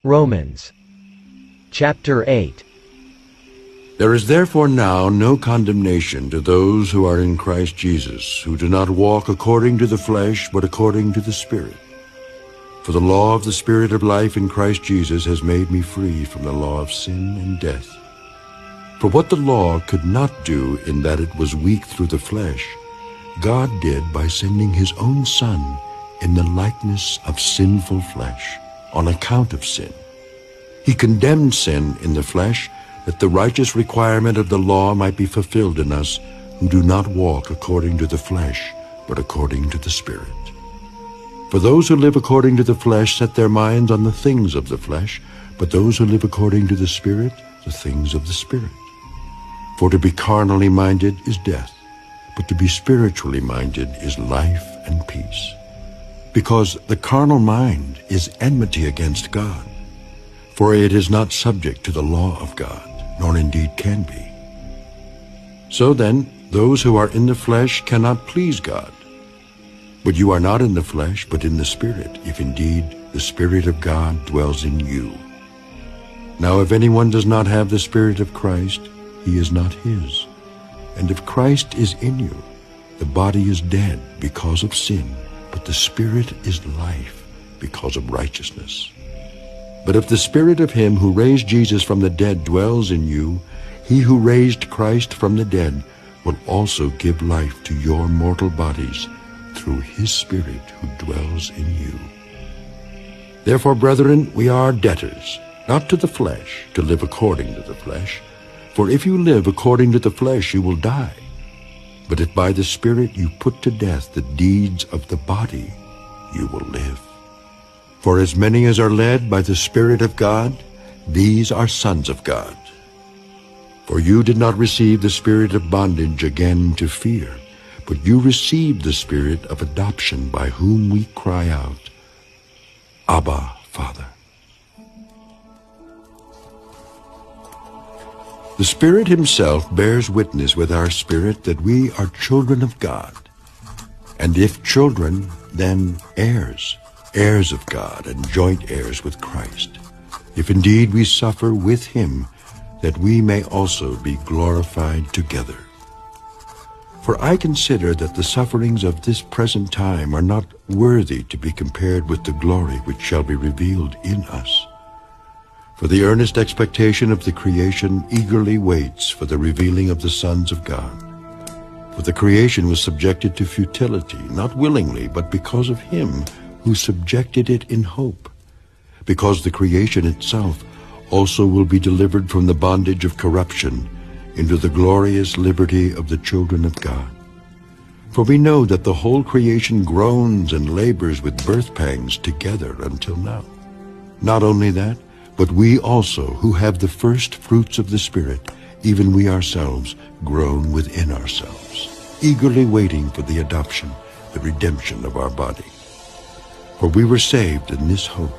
Romans chapter 8. There is therefore now no condemnation to those who are in Christ Jesus, who do not walk according to the flesh, but according to the Spirit. For the law of the Spirit of life in Christ Jesus has made me free from the law of sin and death. For what the law could not do in that it was weak through the flesh, God did by sending his own Son in the likeness of sinful flesh, on account of sin. He condemned sin in the flesh, that the righteous requirement of the law might be fulfilled in us, who do not walk according to the flesh, but according to the Spirit. For those who live according to the flesh set their minds on the things of the flesh, but those who live according to the Spirit, the things of the Spirit. For to be carnally minded is death, but to be spiritually minded is life and peace. Because the carnal mind is enmity against God, for it is not subject to the law of God, nor indeed can be. So then, those who are in the flesh cannot please God. But you are not in the flesh, but in the Spirit, if indeed the Spirit of God dwells in you. Now if anyone does not have the Spirit of Christ, he is not his. And if Christ is in you, the body is dead because of sin, but the Spirit is life because of righteousness. But if the Spirit of him who raised Jesus from the dead dwells in you, he who raised Christ from the dead will also give life to your mortal bodies through his Spirit who dwells in you. Therefore, brethren, we are debtors, not to the flesh, to live according to the flesh. For if you live according to the flesh, you will die. But if by the Spirit you put to death the deeds of the body, you will live. For as many as are led by the Spirit of God, these are sons of God. For you did not receive the spirit of bondage again to fear, but you received the Spirit of adoption, by whom we cry out, Abba, Father. The Spirit himself bears witness with our spirit that we are children of God. And if children, then heirs, heirs of God and joint heirs with Christ, if indeed we suffer with him, that we may also be glorified together. For I consider that the sufferings of this present time are not worthy to be compared with the glory which shall be revealed in us. For the earnest expectation of the creation eagerly waits for the revealing of the sons of God. For the creation was subjected to futility, not willingly, but because of him who subjected it in hope, because the creation itself also will be delivered from the bondage of corruption into the glorious liberty of the children of God. For we know that the whole creation groans and labors with birth pangs together until now. Not only that, but we also, who have the first fruits of the Spirit, even we ourselves, groan within ourselves, eagerly waiting for the adoption, the redemption of our body. For we were saved in this hope.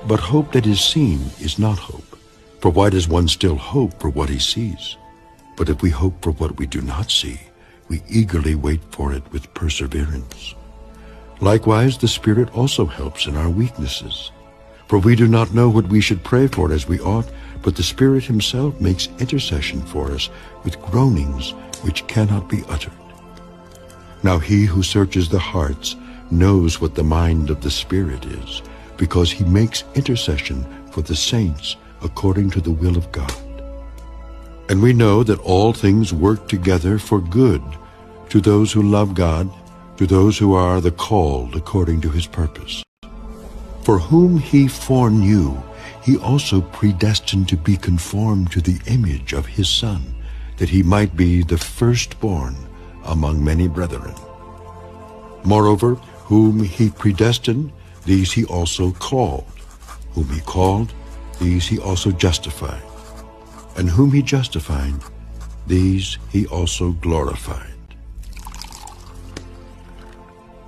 But hope that is seen is not hope. For why does one still hope for what he sees? But if we hope for what we do not see, we eagerly wait for it with perseverance. Likewise, the Spirit also helps in our weaknesses. For we do not know what we should pray for as we ought, but the Spirit himself makes intercession for us with groanings which cannot be uttered. Now he who searches the hearts knows what the mind of the Spirit is, because he makes intercession for the saints according to the will of God. And we know that all things work together for good to those who love God, to those who are the called according to his purpose. For whom he foreknew, he also predestined to be conformed to the image of his Son, that he might be the firstborn among many brethren. Moreover, whom he predestined, these he also called. Whom he called, these he also justified. And whom he justified, these he also glorified.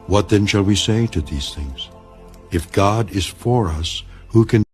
What then shall we say to these things? If God is for us, who can